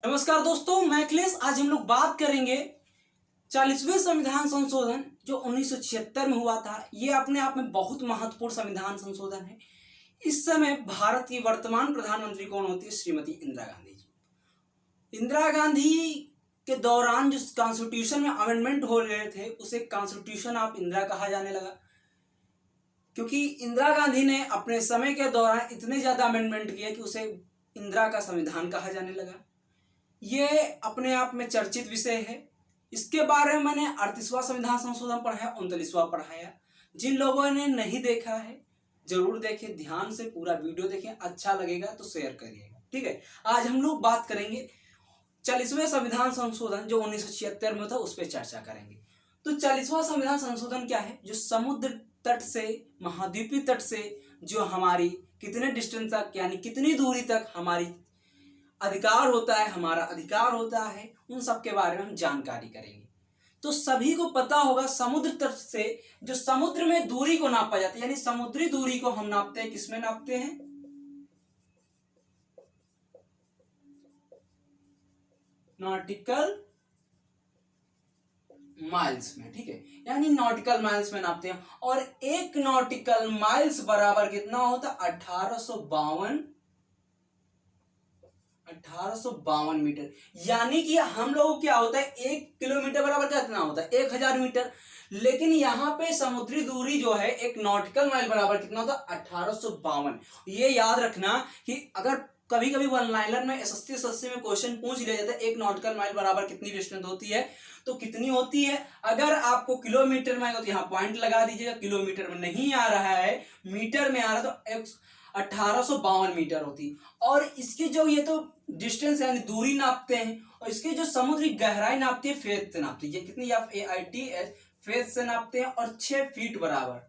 नमस्कार दोस्तों, मैं अखिलेश। आज हम लोग बात करेंगे 40वें संविधान संशोधन जो 1976 में हुआ था। ये अपने आप में बहुत महत्वपूर्ण संविधान संशोधन है। इस समय भारत की वर्तमान प्रधानमंत्री कौन होती है? श्रीमती इंदिरा गांधी जी। इंदिरा गांधी के दौरान जो कॉन्स्टिट्यूशन में अमेंडमेंट हो रहे थे उसे कॉन्स्टिट्यूशन ऑफ इंदिरा कहा जाने लगा, क्योंकि इंदिरा गांधी ने अपने समय के दौरान इतने ज्यादा अमेंडमेंट किए कि उसे इंदिरा का संविधान कहा जाने लगा। ये अपने आप में चर्चित विषय है। इसके बारे में मैंने 38वां संविधान संशोधन पढ़ा है, 39वां पढ़ाया। जिन लोगों ने नहीं देखा है जरूर देखें, ध्यान से पूरा वीडियो देखें, अच्छा लगेगा तो शेयर करिएगा। ठीक है, आज हम लोग बात करेंगे 40वें संविधान संशोधन जो 1976 में था, उस पर चर्चा करेंगे। तो 40वां संविधान संशोधन क्या है? जो समुद्र तट से, महाद्वीपीय तट से जो हमारी कितने डिस्टेंस तक, यानी कितनी दूरी तक हमारी अधिकार होता है, हमारा अधिकार होता है, उन सब के बारे में हम जानकारी करेंगे। तो सभी को पता होगा समुद्र तट से जो समुद्र में दूरी को नापा जाता है, यानी समुद्री दूरी को हम नापते हैं, किसमें नापते हैं? नॉटिकल माइल्स में। ठीक है, यानी नॉटिकल माइल्स में नापते हैं। और एक नॉटिकल माइल्स बराबर कितना होता है? 1852 मीटर। यानी कि हम लोग क्या होता है, 1 किलोमीटर बराबर कितना होता है? 1000 मीटर। लेकिन यहाँ पे समुद्री दूरी जो है एक नॉटिकल माइल बराबर कितना होता है? 1852। ये याद रखना कि अगर कभी कभी वन लाइनर में एसएससी में क्वेश्चन पूछ लिया जाता है एक नॉटिकल माइल बराबर कितनी डिस्टेंस होती है, तो कितनी होती है। अगर आपको किलोमीटर में आएगा तो यहाँ पॉइंट लगा दीजिएगा, किलोमीटर में नहीं आ रहा है, मीटर में आ रहा है, तो 1852 मीटर होती। और इसकी जो ये तो डिस्टेंस यानी दूरी नापते हैं, और इसकी जो समुद्री गहराई नापती है फेथ से नापती है। कितनी? FAITH फेथ से नापते हैं। और 6 फीट बराबर,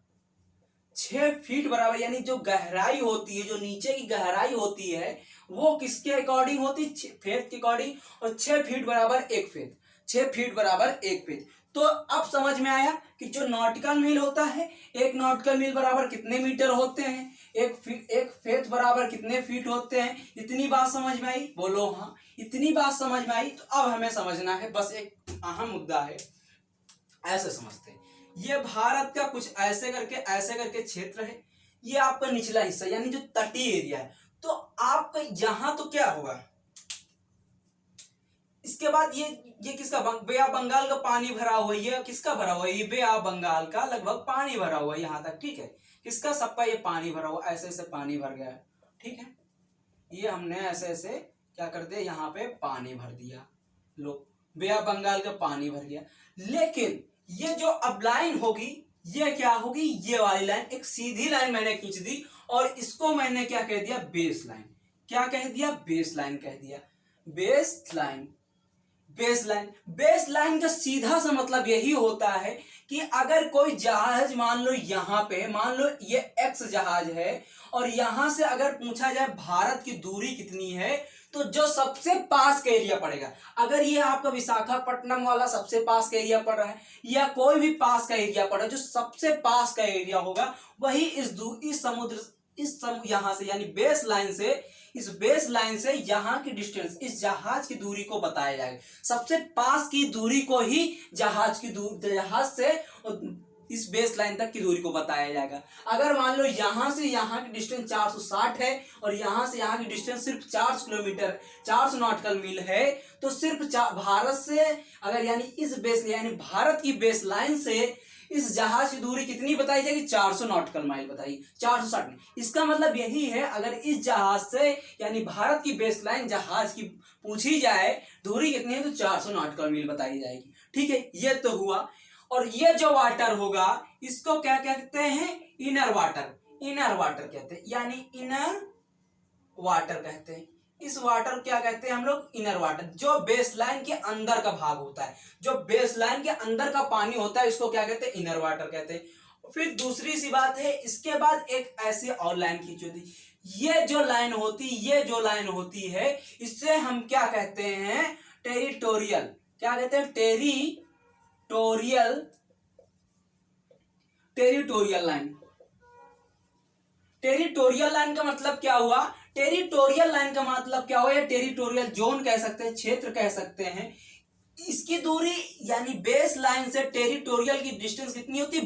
6 फीट बराबर, यानी जो गहराई होती है, जो नीचे की गहराई होती है, वो किसके अकॉर्डिंग होती है? फेथ के अकॉर्डिंग। और 6 फीट बराबर 1 फेथ, 6 फीट बराबर 1 फेथ। तो अब समझ में आया कि जो नॉटिकल मील होता है, एक नॉटिकल मील बराबर कितने मीटर होते हैं, एक फेथ बराबर कितने फीट होते हैं। इतनी बात समझ में आई? बोलो हाँ। इतनी बात समझ में आई। तो अब हमें समझना है, बस एक अहम मुद्दा है, ऐसे समझते हैं। ये भारत का कुछ ऐसे करके क्षेत्र है। ये आपका निचला हिस्सा यानी जो तटीय एरिया है। तो आपका यहां तो क्या होगा, इसके बाद ये किसका? बे ऑफ बंगाल का पानी भरा हुआ है। ये किसका भरा हुआ है? ये बे ऑफ बंगाल का लगभग पानी भरा हुआ है यहां तक। ठीक है, किसका? सबका ये पानी भरा हुआ, ऐसे ऐसे पानी भर गया है। ठीक है, ये हमने ऐसे ऐसे क्या कर दिया, यहाँ पे पानी भर दिया। लो, बे ऑफ बंगाल का पानी भर गया। लेकिन ये जो अब लाइन होगी, ये क्या होगी? ये वाली लाइन, एक सीधी लाइन मैंने खींच दी, और इसको मैंने क्या कह दिया? Base line. क्या कह दिया? बेस लाइन कह दिया। Base line, base line. Base line का सीधा सा मतलब यही होता है कि अगर कोई जहाज, मान लो यहां पे, मान लो ये एक्स जहाज है, और यहां से अगर पूछा जाए भारत की दूरी कितनी है, तो जो सबसे पास का एरिया पड़ेगा, अगर ये आपका विशाखापट्टनम वाला सबसे पास का एरिया पड़ रहा है, या कोई भी पास का एरिया पड़ रहा है, जो सबसे पास का एरिया होगा वही इस समुद्र, यहां से, यानी बेस लाइन से, इस बेस लाइन से यहां की डिस्टेंस, इस जहाज की दूरी को बताया जाएगा। सबसे पास की दूरी को ही जहाज से इस बेस लाइन तक की दूरी को बताया जाएगा। अगर मान लो यहां से यहां की डिस्टेंस 460 है, और यहां से यहां की डिस्टेंस सिर्फ 400 किलोमीटर, 400 नॉटिकल मील है, तो सिर्फ भारत से अगर, यानी इस बेस, यानी भारत की बेस लाइन से इस जहाज की दूरी कितनी बताई जाएगी? 400 नॉटिकल माइल बताइए, 460। इसका मतलब यही है, अगर इस जहाज से, यानी भारत की बेसलाइन जहाज की पूछी जाए दूरी कितनी है, तो 400 नॉटिकल मील बताई जाएगी। ठीक है, ये तो हुआ। और ये जो वाटर होगा इसको क्या कहते हैं? Inner water. इनर वाटर कहते हैं, यानी इनर वाटर कहते हैं। इस वाटर क्या कहते हैं हम लोग? Inner water. जो बेसलाइन के अंदर का भाग होता है, जो बेसलाइन के अंदर का पानी होता है, इसको क्या कहते हैं? इनर वाटर कहते हैं। फिर दूसरी सी बात है, इसके बाद एक ऐसी और लाइन खींची होती, ये जो लाइन होती है, इससे हम क्या कहते हैं? टेरिटोरियल। क्या कहते हैं? Territorial line. टेरिटोरियल लाइन का मतलब क्या हुआ? टेरिटोरियल लाइन का मतलब क्या हो, या टेरिटोरियल जोन कह सकते हैं, क्षेत्र कह सकते हैं। इसकी दूरी यानी बेस लाइन से टेरिटोरियल की डिस्टेंस कितनी होती है,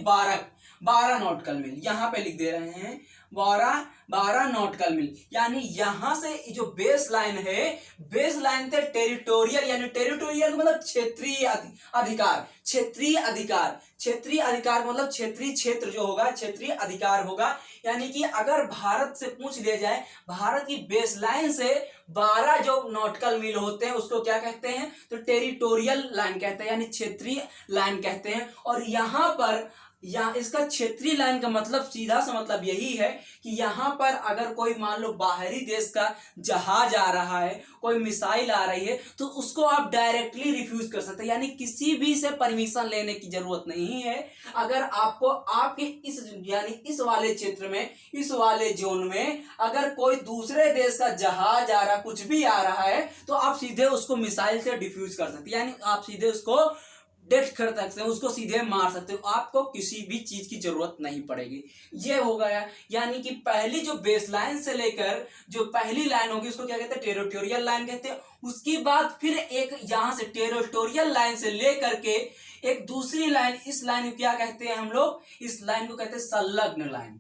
12 नॉटिकल मील। यहां पे लिख दे रहे हैं 12 नॉटिकल मील। यानी यहां से जो बेस लाइन है, बेस लाइन से टेरिटोरियल, यानी टेरिटोरियल मतलब क्षेत्रीय अधिकार, क्षेत्रीय अधिकार, क्षेत्रीय अधिकार मतलब क्षेत्रीय क्षेत्र जो होगा, क्षेत्रीय अधिकार होगा। यानी कि अगर भारत से पूछ लिया जाए, भारत की बेस लाइन से 12 जो नॉटिकल मील होते हैं उसको क्या कहते हैं, तो टेरिटोरियल लाइन कहते हैं, यानी क्षेत्रीय लाइन कहते हैं। और यहां पर इसका क्षेत्रीय लाइन का मतलब सीधा सा मतलब यही है कि यहां पर अगर कोई मान लो बाहरी देश का जहाज आ रहा है, कोई मिसाइल आ रही है, तो उसको आप डायरेक्टली रिफ्यूज कर सकते हैं, यानी किसी भी से परमिशन लेने की जरूरत नहीं है। अगर आपको आपके इस यानी इस वाले क्षेत्र में, इस वाले जोन में अगर कोई दूसरे देश का जहाज आ रहा, कुछ भी आ रहा है, तो आप सीधे उसको मिसाइल से डिफ्यूज कर सकते हैं, यानी आप सीधे उसको डेथ कर सकते हैं, उसको सीधे मार सकते हो, आपको किसी भी चीज की जरूरत नहीं पड़ेगी। ये हो गया, यानी कि पहली जो बेस लाइन से लेकर जो पहली लाइन होगी उसको क्या कहते हैं, टेरिटोरियल लाइन कहते हैं। उसके बाद फिर एक यहां से टेरिटोरियल लाइन से लेकर के एक दूसरी लाइन, इस लाइन को क्या कहते हैं हम लोग, इस लाइन को कहते हैं संलग्न लाइन,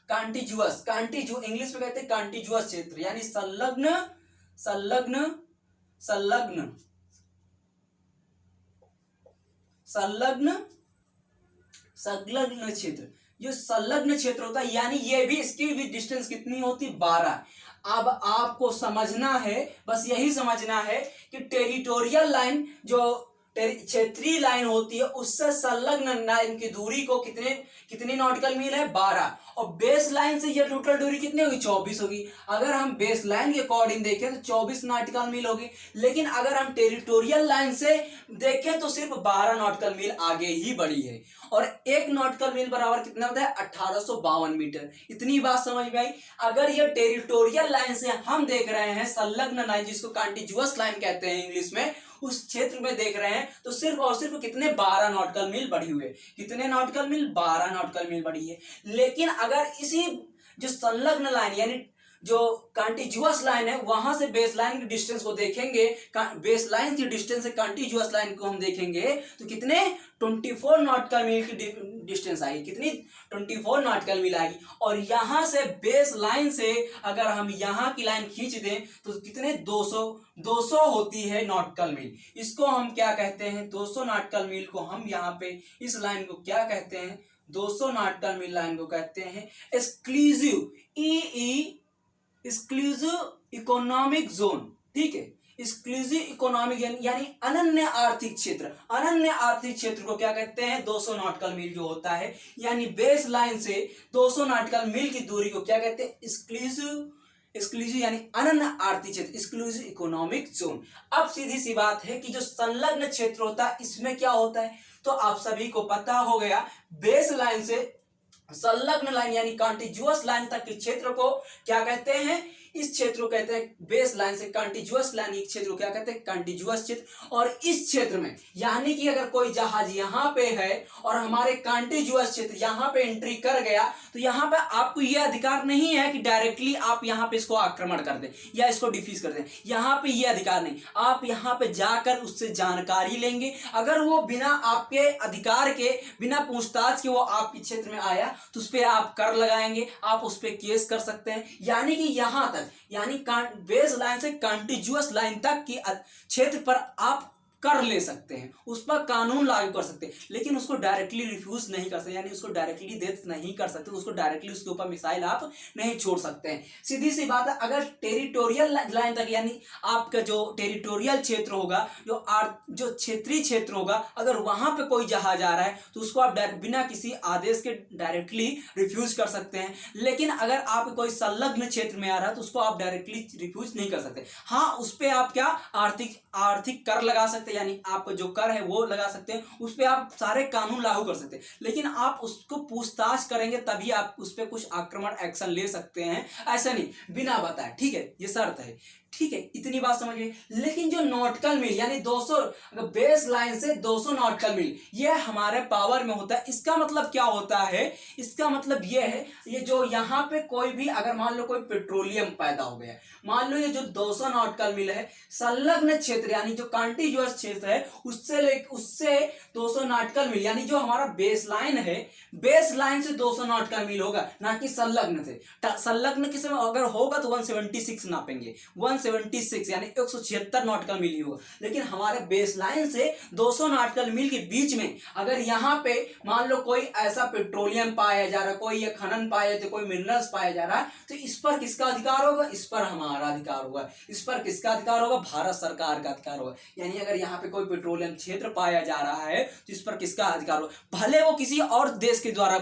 कॉन्टिजुअस, इंग्लिश में कहते हैं कॉन्टिजुअस क्षेत्र, यानी संलग्न संलग्न संलग्न संलग्न संलग्न क्षेत्र। जो संलग्न क्षेत्र होता है, यानी ये भी, इसकी भी डिस्टेंस कितनी होती, 12। अब आपको समझना है, बस यही समझना है कि टेरिटोरियल लाइन जो क्षेत्रीय लाइन होती है, उससे संलग्न लाइन की दूरी को कितनी नॉटिकल मील है, 12। और बेस लाइन से ये टोटल दूरी कितनी होगी, 24 होगी। अगर हम बेस लाइन के अकॉर्डिंग देखें तो 24 नॉटिकल मील होगी, लेकिन अगर हम टेरिटोरियल लाइन से देखें तो सिर्फ 12 नॉटिकल मील आगे ही बढ़ी है। और 1 नॉटिकल मील बराबर कितना होता है, 1852 मीटर। इतनी बात समझ में आई। अगर ये टेरिटोरियल लाइन से हम देख रहे हैं संलग्न लाइन, जिसको कॉन्टिजुअस लाइन कहते हैं इंग्लिश में, उस क्षेत्र में देख रहे हैं, तो सिर्फ और सिर्फ कितने, 12 नॉटिकल मील बढ़ी हुई है। कितने नॉटिकल मील, 12 नॉटिकल मील बढ़ी है। लेकिन अगर इसी जो संलग्न लाइन यानी जो कॉन्टिजुअस लाइन है, वहां से बेस लाइन की डिस्टेंस को देखेंगे, बेस लाइन की डिस्टेंस से कॉन्टिजुअस लाइन को हम देखेंगे तो कितने, 24 नॉटिकल मील की डिस्टेंस आएगी। कितनी, 24 नॉटिकल मील आएगी। और यहां से बेस लाइन से अगर हम यहां की लाइन खींच दें तो कितने, 200 होती है नॉटिकल मील। इसको हम क्या कहते हैं, 200 नॉटिकल मील को हम यहाँ पे इस लाइन को क्या कहते हैं, 200 नॉटिकल मील लाइन को कहते हैं एक्सक्लूसिव, एक्सक्लूसिव इकोनॉमिक जोन। ठीक है, एक्सक्लूसिव इकोनॉमिक यानी अनन्य आर्थिक क्षेत्र। अनन्य आर्थिक क्षेत्र को क्या कहते हैं, 200 नॉटिकल मील जो होता है, यानी बेस लाइन से 200 नॉटिकल मील की दूरी को क्या कहते हैं, एक्सक्लूसिव यानी अनन्य आर्थिक क्षेत्र, एक्सक्लूसिव इकोनॉमिक जोन। अब सीधी सी बात है कि जो संलग्न क्षेत्र होता है इसमें क्या होता है, तो आप सभी को पता हो गया, बेस लाइन से संलग्न लाइन यानी कॉन्टिजुअस लाइन तक के क्षेत्र को क्या कहते हैं, इस क्षेत्र को कहते हैं, बेस लाइन से कॉन्टिजुअस लाइन एक क्षेत्र को क्या कहते हैं, कॉन्टिजुअस क्षेत्र। और इस क्षेत्र में यानी कि अगर कोई जहाज यहां पे है और हमारे कॉन्टिजुअस क्षेत्र यहां पे एंट्री कर गया, तो यहां पे आपको यह अधिकार नहीं है कि डायरेक्टली आप यहां पे इसको आक्रमण कर दें या इसको डिफ्यूज कर दें। यहां पे यह अधिकार नहीं, आप यहां पे जाकर उससे जानकारी लेंगे। अगर वो बिना आपके अधिकार के, बिना पूछताछ के वो आपके क्षेत्र में आया तो उस पर आप कर लगाएंगे, आप उस पर केस कर सकते हैं। यानी कि यहां तक, यानी बेस लाइन से कॉन्टिजुअस लाइन तक की क्षेत्र पर आप कर ले सकते हैं, उस पर कानून लागू कर सकते हैं, लेकिन उसको डायरेक्टली रिफ्यूज नहीं कर सकते, यानी उसको डायरेक्टली डेथ नहीं कर सकते, उसको डायरेक्टली उसके ऊपर मिसाइल आप नहीं छोड़ सकते हैं। सीधी सी बात है, अगर टेरिटोरियल लाइन तक यानी आपका जो टेरिटोरियल क्षेत्र होगा, जो क्षेत्रीय क्षेत्र होगा, अगर वहां पे कोई जहाज आ रहा है तो उसको आप बिना किसी आदेश के डायरेक्टली रिफ्यूज कर सकते हैं। लेकिन अगर आप कोई संलग्न क्षेत्र में आ रहा है तो उसको आप डायरेक्टली रिफ्यूज नहीं कर सकते। हाँ, उस पर आप क्या आर्थिक कर लगा सकते, यानी आपको जो कर है वो लगा सकते हैं, उस पर आप सारे कानून लागू कर सकते हैं, लेकिन आप उसको पूछताछ करेंगे तभी आप उस पर कुछ आक्रमण एक्शन ले सकते हैं, ऐसा नहीं बिना बताए। ठीक है, ये शर्त है। ठीक है, इतनी बात समझ गए। लेकिन जो नॉटिकल मील यानी 200 बेस लाइन से 200 नॉटिकल मील ये हमारे पावर में होता है। इसका मतलब क्या होता है, इसका मतलब ये है, ये जो यहाँ पे कोई भी अगर मान लो कोई पेट्रोलियम पैदा हो गया, मान लो ये जो 200 नॉटिकल मील है संलग्न क्षेत्र यानी जो कॉन्टिग्युअस क्षेत्र है उससे 200 नॉटिकल मील यानी जो हमारा बेस लाइन है, बेस लाइन से 200 नॉटिकल मील होगा, ना कि संलग्न से। संलग्न किस अगर होगा तो 176 नापेंगे, 176 यानी 176 नॉटिकल मील ही होगा। लेकिन हमारे बेस लाइन से 200 नॉटिकल मील के बीच में अगर यहाँ पे मान लो कोई ऐसा पेट्रोलियम पाया जा रहा है, कोई ये खनन पाया जाता है, कोई मिनरल्स पाया जा रहा है, तो इस पर किसका अधिकार होगा, इस पर हमारा अधिकार होगा। इस पर किसका अधिकार होगा, भारत सरकार का अधिकार होगा। यानी अगर यहाँ पे कोई पेट्रोलियम क्षेत्र पाया जा रहा है तो इस पर किसका अधिकार होगा, भले वो किसी और देश के द्वारा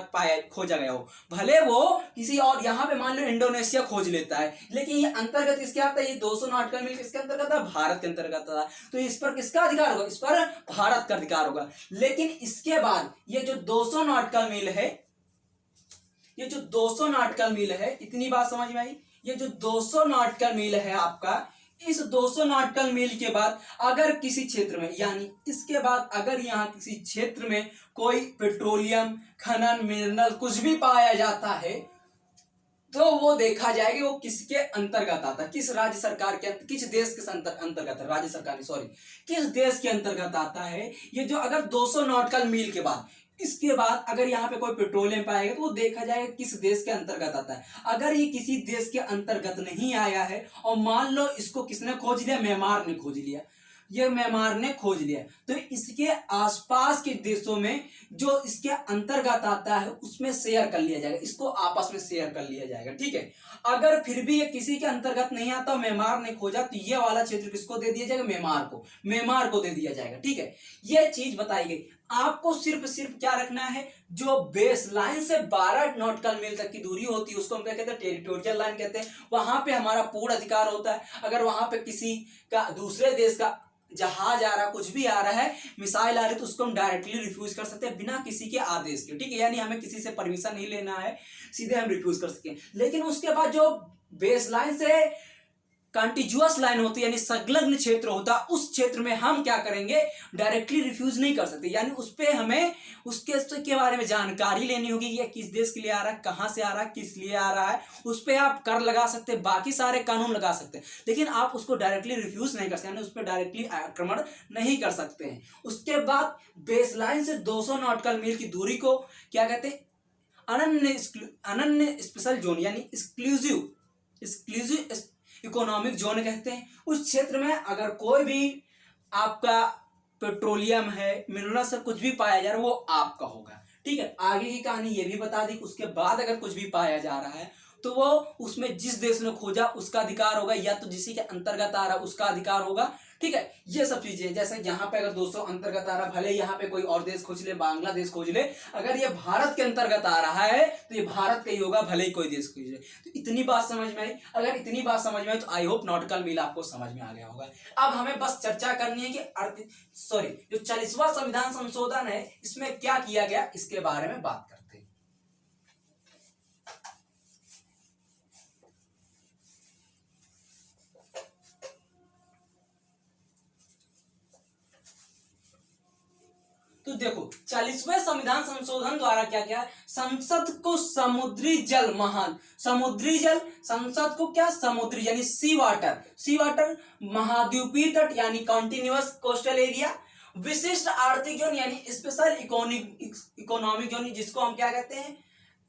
खोजा गया हो, भले वो किसी और, यहाँ पे मान लो इंडोनेशिया खोज लेता है, लेकिन ये अंतर्गत किसके आता है, ये 200 नॉटिकल मील किसके अंतर्गत है, भारत के अंतर्गत आता है। तो इस पर किसका अधिकार होगा, इस पर भारत का अधिकार होगा। लेकिन इसके बाद ये जो 200 नॉटिकल मील है, ये जो 200 नॉटिकल मील है, इतनी बात समझ में आई। ये जो 200 नॉटिकल मील है आपका, इस 200 नॉटिकल मील के बाद अगर किसी क्षेत्र में यानी इसके बाद अगर यहाँ किसी क्षेत्र में कोई पेट्रोलियम खनन मिनरल कुछ भी पाया जाता है तो वो देखा जाएगा वो किसके अंतर्गत आता है, किस राज्य सरकार के, किस देश के अंतर्गत है, राज्य सरकार सॉरी किस देश के अंतर्गत आता है। ये जो अगर 200 नॉटिकल मील के बाद इसके बाद अगर यहाँ पे कोई पेट्रोलियम पाएगा तो वो देखा जाएगा किस देश के अंतर्गत आता है। अगर ये किसी देश के अंतर्गत नहीं आया है और मान लो इसको किसने खोज लिया, म्यांमार ने खोज लिया, ये म्यांमार ने खोज लिया, तो इसके आसपास के देशों में जो इसके अंतर्गत आता है उसमें शेयर कर लिया जाएगा, इसको आपस में शेयर कर लिया जाएगा। ठीक है, अगर फिर भी ये किसी के अंतर्गत नहीं आता, म्यांमार ने खोजा, तो ये वाला क्षेत्र किसको दे दिया जाएगा, म्यांमार को दे दिया जाएगा। ठीक है, ये चीज बताई गई। आपको सिर्फ क्या रखना है, जो बेस लाइन से 12 नॉटिकल मील तक की दूरी होती है उसको हम क्या कहते हैं, टेरिटोरियल लाइन कहते हैं। वहां पे हमारा पूर्ण अधिकार होता है। अगर वहां पे किसी का दूसरे देश का जहाज आ रहा, कुछ भी आ रहा है, मिसाइल आ रही, तो उसको हम डायरेक्टली रिफ्यूज कर सकते हैं बिना किसी के आदेश के। ठीक है, यानी हमें किसी से परमिशन नहीं लेना है, सीधे हम रिफ्यूज कर सकते हैं। लेकिन उसके बाद जो बेस लाइन से कॉन्टिग्युअस लाइन होती है यानी संलग्न क्षेत्र होता है, उस क्षेत्र में हम क्या करेंगे, डायरेक्टली रिफ्यूज नहीं कर सकते। यानी उस पे हमें उसके बारे में जानकारी लेनी होगी, ये किस देश के लिए आ रहा है, कहां से आ रहा है, किस लिए आ रहा है। उस पर आप कर लगा सकते हैं, बाकी सारे कानून लगा सकते हैं, लेकिन आप उसको डायरेक्टली रिफ्यूज नहीं कर सकते, यानी उस पर डायरेक्टली आक्रमण नहीं कर सकते हैं। उसके बाद बेस लाइन से 200 नॉटिकल मील की दूरी को क्या कहते हैं, अनन्य स्पेशल जोन यानी एक्सक्लूसिव इकोनॉमिक जोन कहते हैं। उस क्षेत्र में अगर कोई भी आपका पेट्रोलियम है, मिनरल से कुछ भी पाया जा रहा है, वो आपका होगा। ठीक है, आगे की कहानी ये भी बता दी। उसके बाद अगर कुछ भी पाया जा रहा है तो वो उसमें जिस देश ने खोजा उसका अधिकार होगा, या तो जिसी के अंतर्गत आ रहा है उसका अधिकार होगा। ठीक है, ये सब चीजें, जैसे यहाँ पे अगर 200 अंतर्गत आ रहा, भले यहाँ पे कोई और देश खोज ले, बांग्लादेश खोज ले, अगर ये भारत के अंतर्गत आ रहा है तो ये भारत का ही होगा, भले ही कोई देश खोज ले। तो इतनी बात समझ में आई। अगर इतनी बात समझ में आई तो आई होप नॉटिकल मील आपको समझ में आ गया होगा। अब हमें बस चर्चा करनी है कि जो 40वां संविधान संशोधन है इसमें क्या किया गया, इसके बारे में बात करते हैं। तो देखो 40वें संविधान संशोधन द्वारा क्या किया, संसद को समुद्री जल संसद को क्या, समुद्री यानी सी वाटर, महाद्वीपीय तट यानी कॉन्टिन्यूअस कोस्टल एरिया, विशिष्ट आर्थिक जोन यानी स्पेशल इकोनॉमिक जोन, जिसको हम क्या कहते हैं,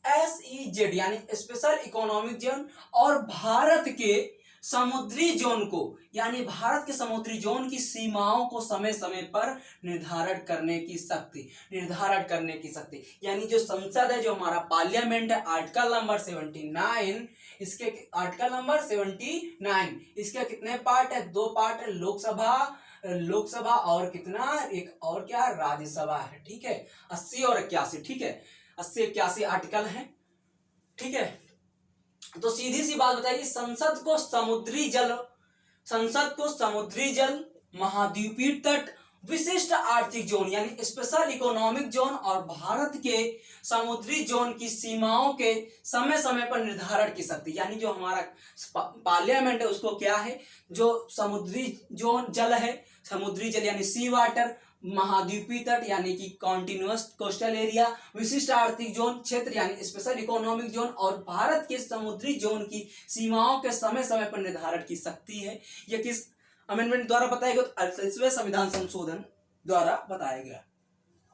SEZ यानी स्पेशल इकोनॉमिक जोन, और भारत के समुद्री जोन को यानी भारत के समुद्री जोन की सीमाओं को समय समय पर निर्धारण करने की शक्ति, यानी जो संसद है, जो हमारा पार्लियामेंट है, आर्टिकल नंबर 79, इसके आर्टिकल नंबर 79, इसके कितने पार्ट है, 2 पार्ट है, लोकसभा और कितना, एक और क्या, राज्यसभा है। ठीक है, 80 और 81, ठीक है, 80 81 आर्टिकल है। ठीक है, तो सीधी सी बात बताइए, संसद को समुद्री जल, महाद्वीपीय तट विशिष्ट आर्थिक जोन यानी स्पेशल इकोनॉमिक जोन और भारत के समुद्री जोन की सीमाओं के समय समय पर निर्धारण की शक्ति, यानी जो हमारा पार्लियामेंट है उसको क्या है, जो समुद्री जोन जल है, समुद्री जल यानी सी वाटर, महाद्वीपीय तट यानी कि कॉन्टिन्यूअस कोस्टल एरिया, विशिष्ट आर्थिक जोन क्षेत्र यानी स्पेशल इकोनॉमिक जोन और भारत के समुद्री जोन की सीमाओं के समय समय पर निर्धारण की शक्ति है। यह किस अमेंडमेंट द्वारा बताया गया? 38वें संविधान संशोधन द्वारा बताया गया।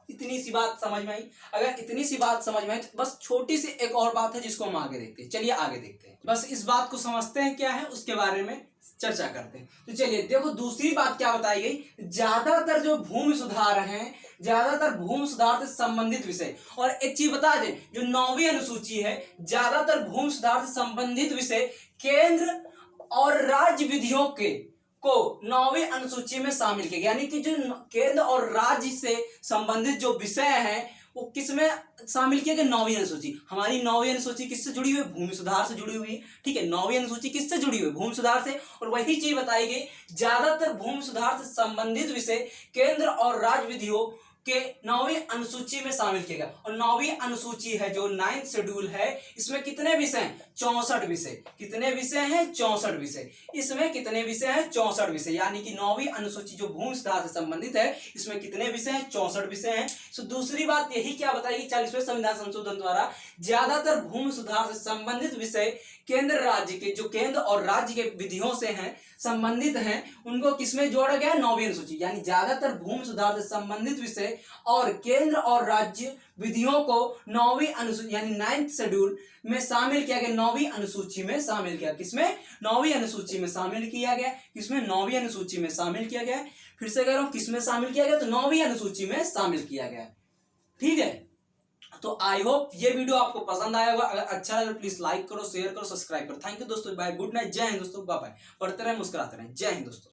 इतनी सी बात समझ में आई? अगर इतनी सी बात समझ में आई तो बस छोटी सी एक और बात है जिसको हम आगे देखते हैं। चलिए आगे देखते हैं, बस इस बात को समझते हैं क्या है, उसके बारे में चर्चा करते हैं। तो चलिए देखो, दूसरी बात क्या बताई गई, ज्यादातर जो भूमि सुधार हैं, ज्यादातर भूमि सुधार से संबंधित विषय, और एक चीज बता दें, जो 9वीं अनुसूची है, ज्यादातर भूमि सुधार से संबंधित विषय केंद्र और राज्य विधियों को 9वीं अनुसूची में शामिल किया गया, यानी कि जो केंद्र और राज्य से संबंधित जो विषय हैं वो किसमें शामिल किया गया? 9वीं अनुसूची। हमारी 9वीं अनुसूची किससे जुड़ी हुई है? भूमि सुधार से जुड़ी हुई है, ठीक है। 9वीं अनुसूची किससे जुड़ी हुई है? भूमि सुधार से। और वही चीज बताई गई, ज्यादातर भूमि सुधार से संबंधित विषय केंद्र और राज्य विधियों के 9वीं अनुसूची में शामिल किया गया। और 9वीं अनुसूची है जो 9th शेड्यूल है, इसमें कितने विषय हैं? 64 विषय। कितने विषय हैं? 64 विषय। इसमें कितने विषय हैं? 64 विषय। यानी कि 9वीं अनुसूची जो भूमि सुधार से संबंधित है, इसमें कितने विषय हैं? 64 विषय हैं। तो दूसरी बात यही क्या बताएगी 40वें संविधान संशोधन द्वारा, ज्यादातर भूमि सुधार से संबंधित विषय केंद्र राज्य के, जो केंद्र और राज्य के विधियों से हैं, संबंधित हैं, उनको किसमें जोड़ा गया? 9वीं अनुसूची। यानी ज्यादातर भूमि सुधार से संबंधित विषय और केंद्र और राज्य विधियों को 9वीं अनुसूची यानी 9th शेड्यूल में शामिल किया गया। 9वीं अनुसूची में शामिल किया, किसमें? 9वीं अनुसूची में शामिल किया गया। किसमें? 9वीं अनुसूची में शामिल किया गया। फिर से कह रहा हूं, किसमें शामिल किया गया? तो 9वीं अनुसूची में शामिल किया गया, ठीक है। तो आई होप ये वीडियो आपको पसंद आया होगा। अगर अच्छा लगे प्लीज लाइक करो, शेयर करो, सब्सक्राइब करो। थैंक यू दोस्तों, बाय, गुड नाइट, जय हिंद दोस्तों, बाय बाय। पढ़ते रहे, मुस्कुराते रहे, जय हिंद दोस्तों।